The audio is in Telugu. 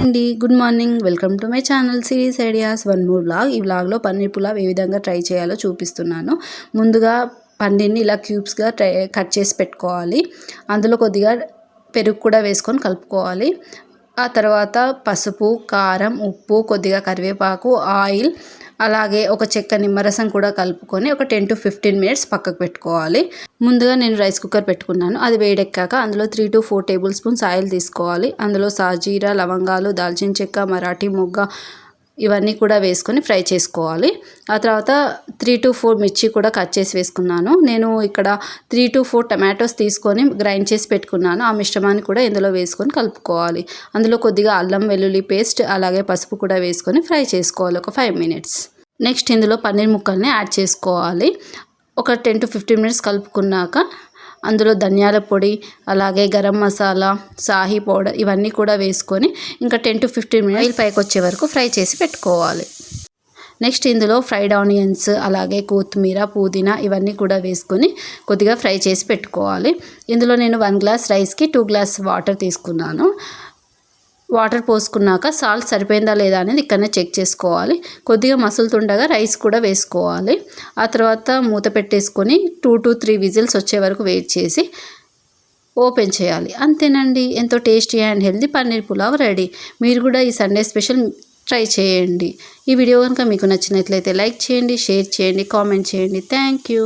అండి good morning welcome to my channel series ideas one more vlog. ఈ వ్లాగ్లో పన్నీర్ పులావ్ ఏ విధంగా ట్రై చేయాలో చూపిస్తున్నాను. ముందుగా పన్నీర్ని ఇలా క్యూబ్స్గా కట్ చేసి పెట్టుకోవాలి. అందులో కొద్దిగా పెరుగు కూడా వేసుకొని కలుపుకోవాలి. ఆ తర్వాత పసుపు, కారం, ఉప్పు, కొద్దిగా కరివేపాకు, ఆయిల్, అలాగే ఒక చెక్క నిమ్మరసం కూడా కలుపుకొని ఒక 10 to 15 minutes పక్కకు పెట్టుకోవాలి. ముందుగా నేను రైస్ కుక్కర్ పెట్టుకున్నాను. అది వేడెక్కాక అందులో 3 to 4 tablespoons ఆయిల్ తీసుకోవాలి. అందులో సాజీరా, లవంగాలు, దాల్చిన చెక్క, మరాఠీ మొగ్గ ఇవన్నీ కూడా వేసుకొని ఫ్రై చేసుకోవాలి. ఆ తర్వాత 3 to 4 మిర్చి కూడా కట్ చేసి వేసుకున్నాను. నేను ఇక్కడ 3 to 4 టమాటోస్ తీసుకొని గ్రైండ్ చేసి పెట్టుకున్నాను. ఆ మిశ్రమాన్ని కూడా ఇందులో వేసుకొని కలుపుకోవాలి. అందులో కొద్దిగా అల్లం వెల్లుల్లి పేస్ట్ అలాగే పసుపు కూడా వేసుకొని ఫ్రై చేసుకోవాలి ఒక 5 minutes. నెక్స్ట్ ఇందులో పన్నీర్ ముక్కల్ని యాడ్ చేసుకోవాలి. ఒక 10 to 15 minutes కలుపుకున్నాక అందులో ధనియాల పొడి అలాగే గరం మసాలా, సాహీ పౌడర్ ఇవన్నీ కూడా వేసుకొని ఇంకా 10 to 15 minutes పైకి వచ్చే వరకు ఫ్రై చేసి పెట్టుకోవాలి. నెక్స్ట్ ఇందులో ఫ్రైడ్ ఆనియన్స్ అలాగే కొత్తిమీర, పుదీనా ఇవన్నీ కూడా వేసుకొని కొద్దిగా ఫ్రై చేసి పెట్టుకోవాలి. ఇందులో నేను 1 glass రైస్కి 2 glass వాటర్ తీసుకున్నాను. వాటర్ పోసుకున్నాక సాల్ట్ సరిపోయిందా లేదా అనేది ఇక్కడనే చెక్ చేసుకోవాలి. కొద్దిగా మసులుతుండగా రైస్ కూడా వేసుకోవాలి. ఆ తర్వాత మూత పెట్టేసుకొని 2 to 3 విజిల్స్ వచ్చే వరకు వెయిట్ చేసి ఓపెన్ చేయాలి. అంతేనండి, ఎంతో tasty and healthy paneer pulao ready. మీరు కూడా ఈ సండే స్పెషల్ ట్రై చేయండి. ఈ వీడియో కనుక మీకు నచ్చినట్లయితే లైక్ చేయండి, షేర్ చేయండి, కామెంట్ చేయండి. Thank you.